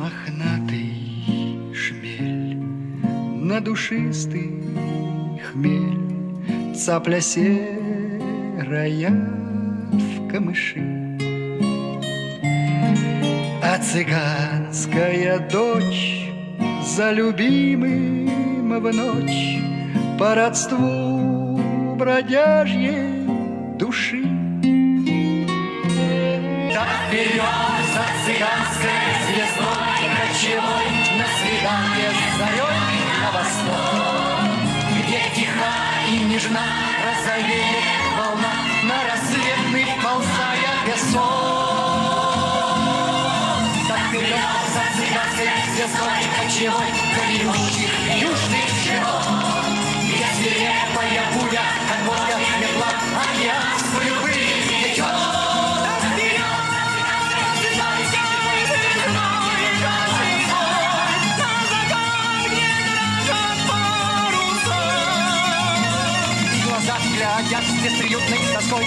Мохнатый шмель на душистый хмель, цапля серая в камыши. А цыганская дочь за любимым в ночь по родству бродяжьей души. Так вперед за цыганской звездой кочевой на свидание с зарей на восток, где тиха и нежна розовеет волна на рассветный вползая песок. Так вперед за цыганской звездой кочевой до гремучих южных широт, где свирепая буря от моря метла океанскую пыль метет. Глаза глядят с бесприютной тоской.